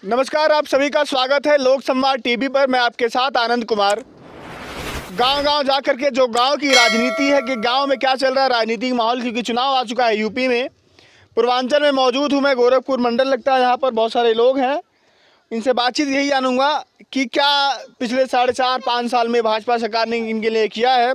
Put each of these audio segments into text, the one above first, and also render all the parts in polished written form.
नमस्कार, आप सभी का स्वागत है लोक संवाद टीवी पर। मैं आपके साथ आनंद कुमार। गांव-गांव जाकर के जो गांव की राजनीति है कि गांव में क्या चल रहा है राजनीतिक माहौल, क्योंकि चुनाव आ चुका है यूपी में। पूर्वांचल में मौजूद हूं मैं, गोरखपुर मंडल लगता है, यहाँ पर बहुत सारे लोग हैं। इनसे बातचीत यही जानूंगा कि क्या पिछले 4.5-5 साल में भाजपा सरकार ने इनके लिए किया है,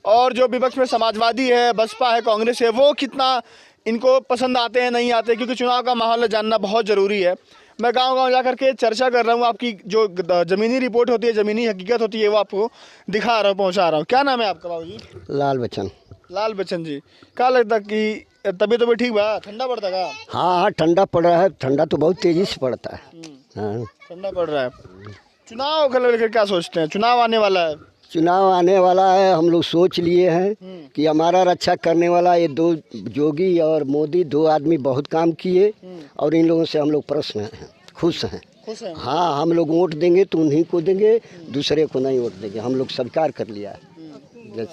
और जो विपक्ष में समाजवादी है, बसपा है, कांग्रेस है, वो कितना इनको पसंद आते हैं, नहीं आते, क्योंकि चुनाव का माहौल जानना बहुत ज़रूरी है। मैं गांव-गांव जाकर के चर्चा कर रहा हूं, आपकी जो ज़मीनी रिपोर्ट होती है, ज़मीनी हकीकत होती है, वो आपको दिखा रहा हूं, पहुंचा रहा हूं। क्या नाम है आपका बाबू जी? लाल बच्चन। लाल बच्चन जी, क्या लगता कि तबीयत तो ठीक बा? ठंडा पड़ता का? हाँ, ठंडा पड़ रहा है। ठंडा तो बहुत तेजी से पड़ता है। हाँ, ठंडा पड़ रहा है। चुनाव को लेकर क्या सोचते हैं? चुनाव आने वाला है। चुनाव आने वाला है, हम लोग सोच लिए हैं कि हमारा रक्षा करने वाला ये दो जोगी और मोदी, दो आदमी बहुत काम किए, और इन लोगों से हम लोग प्रसन्न हैं, खुश हैं। खुश हैं? हाँ, हम लोग वोट देंगे तो उन्हीं को देंगे, दूसरे को नहीं वोट देंगे। हम लोग स्वीकार कर लिया है।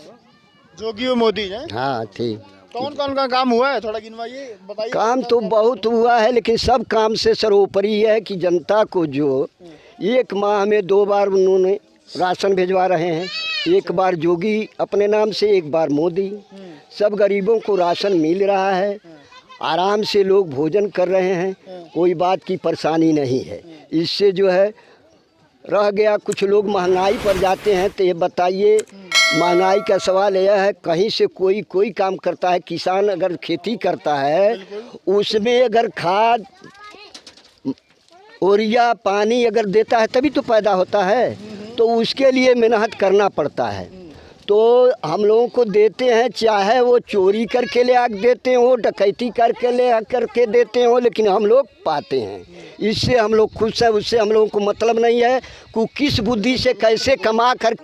जोगी और मोदी हैं? हाँ, ठीक। कौन कौन का काम हुआ है, थोड़ा गिनवाइए, बताइए। काम तो बहुत हुआ है, लेकिन सब काम से सर्वोपरि है कि जनता को जो 1 माह में 2 बार उन्होंने राशन भिजवा रहे हैं। एक बार जोगी अपने नाम से, एक बार मोदी। सब गरीबों को राशन मिल रहा है, आराम से लोग भोजन कर रहे हैं, कोई बात की परेशानी नहीं है। इससे जो है रह गया, कुछ लोग महंगाई पर जाते हैं, तो ये बताइए, महंगाई का सवाल यह है, कहीं से कोई काम करता है, किसान अगर खेती करता है, उसमें अगर खाद यूरिया पानी अगर देता है तभी तो पैदा होता है, तो उसके लिए मेहनत करना पड़ता है। तो हम लोगों को देते हैं, चाहे वो चोरी करके ले आकर देते हो, डकैती करके ले आकर के देते हो, लेकिन हम लोग पाते हैं। इससे हम लोग खुश हैं। उससे हम लोगों को मतलब नहीं है कि किस बुद्धि से कैसे कमा कर।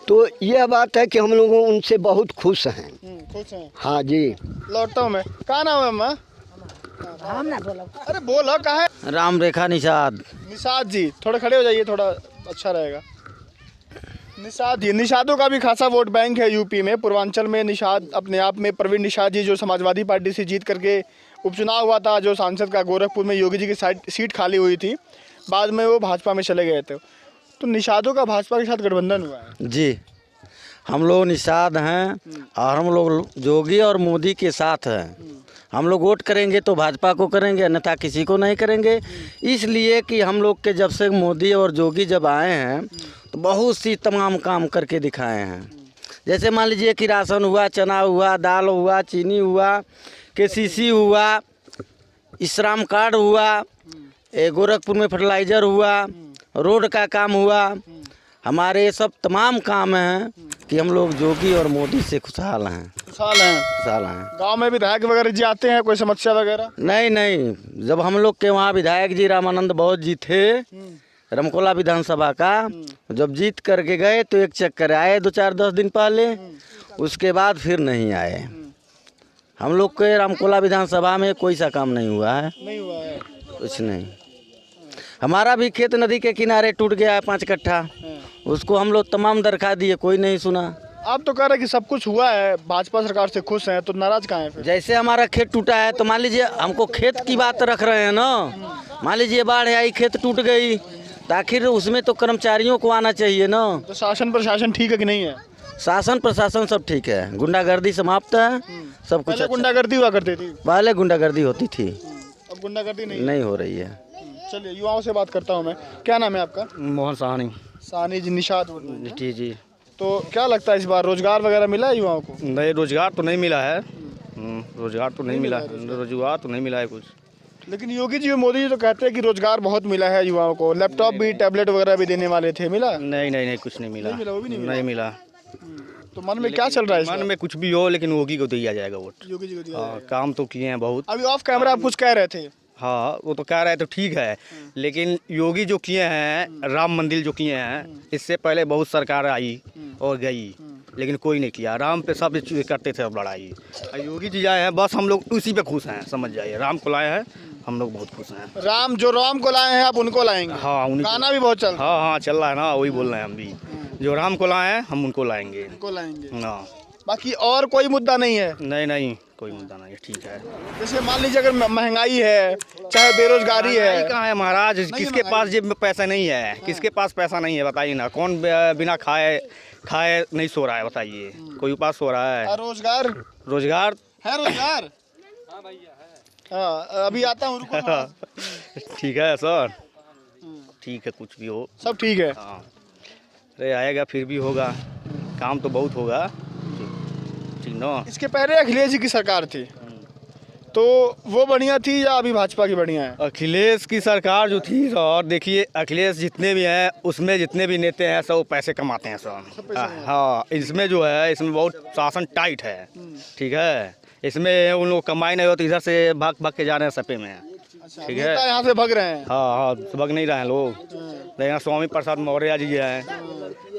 तो यह बात है कि हम लोग उनसे बहुत खुश हैं। खुश हैं? हाँ जी। लौटता हूँ मैं। क्या नाम है अम्मा? हम ना बोलो। अरे बोलो, कहाँ है? राम रेखा निषाद। निषाद जी, थोड़ा खड़े हो जाइए, थोड़ा अच्छा रहेगा। निषाद जी, निषादों का भी खासा वोट बैंक है यूपी में। पूर्वांचल में निषाद अपने आप में, प्रवीण निषाद जी जो समाजवादी पार्टी से जीत करके उपचुनाव हुआ था, जो सांसद का गोरखपुर में योगी जी की सीट खाली हुई थी, बाद में वो भाजपा में चले गए थे। तो निषादों का भाजपा के साथ गठबंधन हुआ है जी। हम लोग निषाद हैं और हम लोग जोगी और मोदी के साथ हैं। हम लोग वोट करेंगे तो भाजपा को करेंगे, अन्यथा किसी को नहीं करेंगे। इसलिए कि हम लोग के जब से मोदी और जोगी जब आए हैं तो बहुत सी तमाम काम करके दिखाए हैं। जैसे मान लीजिए कि राशन हुआ, चना हुआ, दाल हुआ, चीनी हुआ, केसीसी हुआ, श्रम कार्ड हुआ, गोरखपुर में फर्टिलाइज़र हुआ, रोड का काम हुआ। हमारे सब तमाम काम हैं कि हम लोग जोगी और मोदी से खुशहाल हैं। खुशहाल हैं? खुशहाल हैं। गांव में विधायक वगैरह जी आते हैं, कोई समस्या वगैरह? नहीं, जब हम लोग के वहाँ विधायक जी रामानंद बहुत जी थे, रमकोला विधानसभा का, जब जीत करके गए तो एक चक्कर आए 2-4-10 दिन पहले, उसके बाद फिर नहीं आए। हम लोग के रामकोला विधानसभा में कोई सा काम नहीं हुआ है। नहीं हुआ है कुछ नहीं। हमारा भी खेत नदी के किनारे टूट गया है 5 कट्ठा, उसको हम लोग तमाम दरखा दिए, कोई नहीं सुना। आप तो कह रहे कि सब कुछ हुआ है, भाजपा सरकार से खुश हैं, तो नाराज कहाँ हैं फिर? जैसे हमारा खेत टूटा है तो मान लीजिए हमको खेत की बात रख रहे हैं ना, मान लीजिए बाढ़ आई, खेत टूट गई, तो आखिर उसमें तो कर्मचारियों को आना चाहिए ना। तो शासन प्रशासन ठीक है कि नहीं है? शासन प्रशासन सब ठीक है, गुंडागर्दी समाप्त है, सब कुछ। पहले गुंडागर्दी हुआ करती थी? पहले गुंडागर्दी होती थी, अब गुंडागर्दी नहीं हो रही है। चलिए, युवाओं से बात करता हूँ मैं। क्या नाम है आपका? मोहन साहनी। सानी जी, निषाद। जी। तो क्या लगता है इस बार रोजगार वगैरह मिला है युवाओं को? नहीं, रोजगार तो नहीं मिला है। रोजगार तो नहीं मिला है कुछ। लेकिन योगी जी और मोदी जी तो कहते हैं कि रोजगार बहुत मिला है युवाओं को, लैपटॉप भी, टैबलेट वगैरह भी देने वाले थे, मिला? नहीं, कुछ नहीं मिला। वो भी नहीं मिला। तो मन में क्या चल रहा है इस मन बार? में कुछ भी हो, लेकिन योगी को दिया जाएगा वोट। योगी जी को दिया हाँ, जाएगा। काम तो किए हैं बहुत। अभी ऑफ कैमरा आप कुछ कह रहे थे। हाँ, वो तो कह रहे हैं तो ठीक है, लेकिन योगी जो किए हैं, राम मंदिर जो किए हैं, इससे पहले बहुत सरकार आई और गई, लेकिन कोई नहीं किया। राम पे सब करते थे लड़ाई। योगी जी आए हैं, बस हम लोग उसी पे खुश हैं, समझ जाइए। राम को लाए हैं, हम लोग बहुत खुश हैं। राम को लाए हैं, आप उनको लाएंगे? हाँ, गाना भी बहुत चल रहा है। हाँ, चल रहा है ना, वही बोल रहे हैं हम भी। जो राम को लाए हैं, हम उनको लाएंगे। उनको लाएंगे। हाँ। बाकी और कोई मुद्दा नहीं है? नहीं नहीं, कोई मुद्दा नहीं है, ठीक है। जैसे मान लीजिए अगर महंगाई है, चाहे बेरोजगारी महंगाई है, कहाँ है महाराज? किसके पास जेब में पैसा नहीं है? किसके पास पैसा नहीं है बताइए ना? कौन बिना खाए खाए नहीं सो रहा है बताइए? कोई उपास सो रहा है? और रोजगार रोजगार है? रोजगार हाँ, अभी आता हूँ, रुको थोड़ा। ठीक है सर, ठीक है, कुछ भी हो सब ठीक है। हाँ, अरे आएगा फिर भी होगा, काम तो बहुत होगा, ठीक ना। इसके पहले अखिलेश जी की सरकार थी, तो वो बढ़िया थी या अभी भाजपा की बढ़िया है? अखिलेश की सरकार जो थी सर, देखिए अखिलेश जितने भी हैं उसमें जितने भी नेता हैं सब पैसे कमाते हैं सर। हाँ, इसमें जो है इसमें बहुत शासन टाइट है, ठीक है। इसमें उन लोग कमाई नहीं हो तो इधर से भाग भाग के जा रहे हैं सपे में, ठीक है। यहाँ से भग रहे हैं। हाँ हाँ, भग नहीं रहे हैं लोग। लेकिन स्वामी प्रसाद मौर्य जी हैं,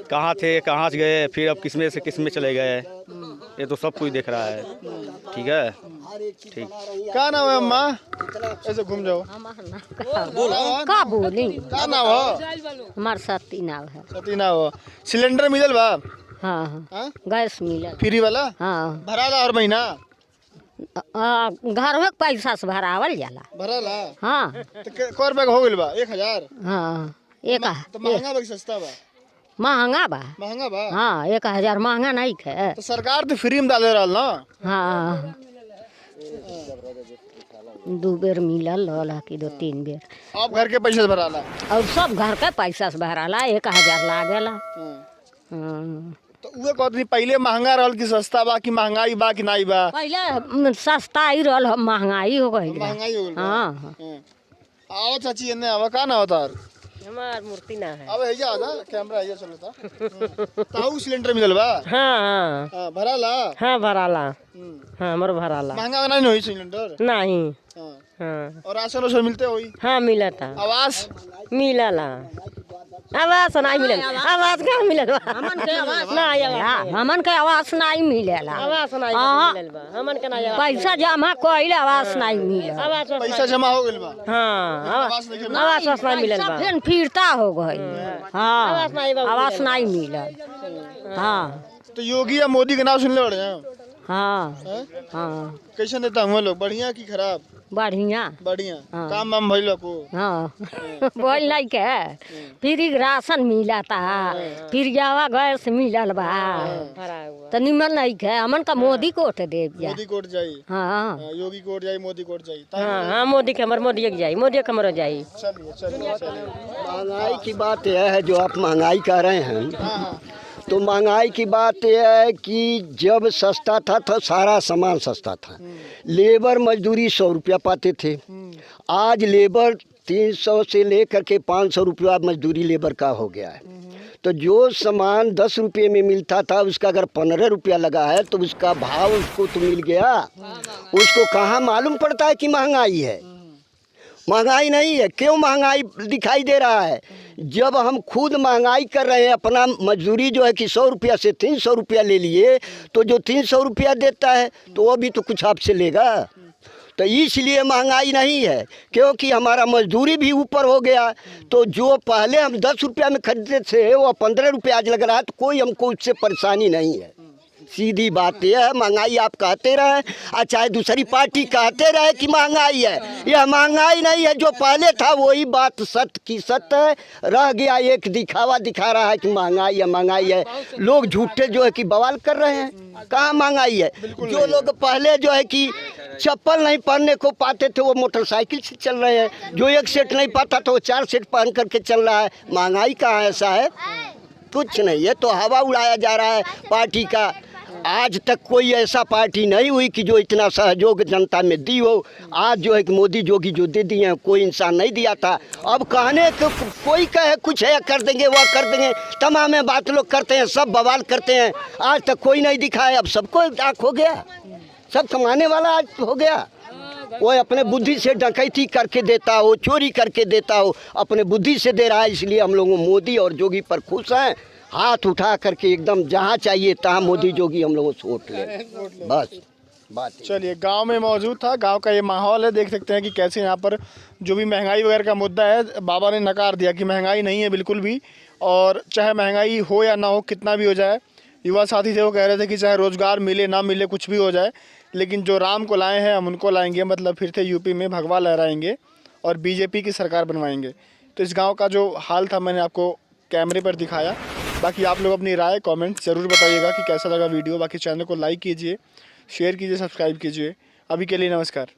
कहाँ थे, कहाँ से गए, फिर अब किसमें से किसमें चले गए, ये तो सब कुछ देख रहा है, ठीक है। ठीक, क्या नाम है अम्मा? ऐसे घूम जाओ, का बोली? क्या नाम हो? हमार सती नाव है। सती नाम हो। सिलेंडर मिलल बा? हाँ हाँ, हाँ? गैस मिला। फ्री वाला हाँ, भराला हर महीना? घर में पैसा से भरावल जाला। भराला हाँ तो कै रुपया हो गइल बा? 1000? हाँ, एक तो महंगा बा कि सस्ता बा? महंगा बा। महंगा बा। हाँ, 1000 महंगा नहीं है। तो सरकार तो फ्री में डाले रहल ना? हाँ, 2 बेर मिलल होला कि 2-3 बेर। आप घर के पैसे से भराला? और सब घर के पैसा से भराला, 1000 लागेला। हाँ। हाँ। तो उहे कहत पहले महंगा रहल कि सस्ता बा, कि महंगाई बा कि नहीं बा? पहले सस्ता ही रहल, महंगाई हो गई। महंगाई हो गइल बा। हाँ हाँ। आओ चाची, एने आवा। का ना होता? हमार मूर्ति ना है। अब हैजा आजा, कैमरा हैजा चलता। ताऊ सिलेंडर मिलल बा? हाँ हाँ हाँ, भराला? हाँ, भराला। हाँ, हमर भराला। महंगा नहीं होई सिलेंडर? नहीं। हाँ। हाँ और राशन उसन मिलते होई? हाँ, मिलता। आवास? मिलला। आवास नहीं मिलल। आवास क्या मिलल? हमन के आवास नहीं, हमन के आवास नहीं मिलेला। आवास नहीं मिलल बा, हमन के नहीं। पैसा जमा कइले आवास नहीं मिलल। आवास पैसा जमा हो गइल बा? हाँ, आवास नहीं मिलल? आवास नहीं मिलल बा। फिर फिरता हो गई। हाँ, आवास नहीं मिलल। हाँ। तो योगी या मोदी के नाम सुनले बड़े हैं? हाँ हैं? हाँ, कैसे नेता हुए लोग? बढ़िया कि खराब? बढ़िया। बढ़िया। हाँ। काम वाम भइल को? हाँ, बोल नहीं के फिर राशन मिला था, फिर जावा गैस मिलल बा, तो निमन नहीं के हमन का मोदी कोट दे दिया। मोदी कोट जाई? हाँ हाँ, योगी कोट जाई, मोदी कोट जाई। हाँ हाँ, मोदी के हमर मोदी के जाई, मोदी के हमरो जाई। चलिए चलिए चलिए। महंगाई की बात यह है, जो आप महंगाई कह रहे हैं, हाँ हाँ। तो महंगाई की बात यह है कि जब सस्ता था तो सारा सामान सस्ता था। लेबर मजदूरी 100 रुपया पाते थे, आज लेबर 300 से लेकर के 500 रुपया मजदूरी लेबर का हो गया है। तो जो सामान 10 रुपये में मिलता था उसका अगर 15 रुपया लगा है तो उसका भाव उसको तो मिल गया, उसको कहाँ मालूम पड़ता है कि महंगाई है? महंगाई नहीं है। क्यों महंगाई दिखाई दे रहा है? जब हम खुद महंगाई कर रहे हैं, अपना मजदूरी जो है कि 100 रुपया से 300 रुपया ले लिए, तो जो 300 रुपया देता है तो वो भी तो कुछ आपसे लेगा। तो इसलिए महंगाई नहीं है, क्योंकि हमारा मजदूरी भी ऊपर हो गया। तो जो पहले हम 10 रुपया में खरीदते थे वो 15 रुपया आज लग रहा है, तो कोई हमको उससे परेशानी नहीं है। सीधी बात यह है, महंगाई आप कहते रहे और चाहे दूसरी पार्टी कहते रहे कि महंगाई है, यह महंगाई नहीं है। जो पहले था वही बात सत्य की सत्य है, रह गया एक दिखावा दिखा रहा है कि महंगाई है महंगाई है। लोग झूठे जो है कि बवाल कर रहे हैं, कहाँ महंगाई है? जो लोग पहले जो है कि चप्पल नहीं पहनने को पाते थे वो मोटरसाइकिल से चल रहे हैं, जो एक सेट नहीं पाता तो वो 4 सेट पहन करके चल रहा है। महंगाई कहाँ ऐसा है? कुछ नहीं है, तो हवा उड़ाया जा रहा है पार्टी का। आज तक कोई ऐसा पार्टी नहीं हुई कि जो इतना सहयोग जनता में दी हो। आज जो है कि मोदी जोगी जो दे दिए हैं, कोई इंसान नहीं दिया था। अब कहने तो कोई कहे कुछ है कर देंगे, वह कर देंगे, तमाम बात लोग करते हैं, सब बवाल करते हैं। आज तक कोई नहीं दिखा है, अब सबको आँख हो गया, सब कमाने वाला आज हो गया। वो अपने बुद्धि से डकैती करके देता हो, चोरी करके देता हो, अपने बुद्धि से दे रहा है। इसलिए हम लोग मोदी और जोगी पर खुश हैं, हाथ उठा करके एकदम जहाँ चाहिए तहाँ मोदी जोगी हम लोगों से वोट ले, बस बात। चलिए, गांव में मौजूद था, गांव का ये माहौल है, देख सकते हैं कि कैसे यहाँ पर जो भी महंगाई वगैरह का मुद्दा है, बाबा ने नकार दिया कि महंगाई नहीं है बिल्कुल भी, और चाहे महंगाई हो या ना हो, कितना भी हो जाए, युवा साथी थे वो कह रहे थे कि चाहे रोज़गार मिले ना मिले कुछ भी हो जाए, लेकिन जो राम को लाए हैं हम उनको लाएंगे, मतलब फिर से यूपी में भगवा लहराएंगे और बीजेपी की सरकार बनवाएंगे। तो इस गांव का जो हाल था मैंने आपको कैमरे पर दिखाया। बाकी आप लोग अपनी राय कमेंट ज़रूर बताइएगा कि कैसा लगा वीडियो। बाकी चैनल को लाइक कीजिए, शेयर कीजिए, सब्सक्राइब कीजिए। अभी के लिए नमस्कार।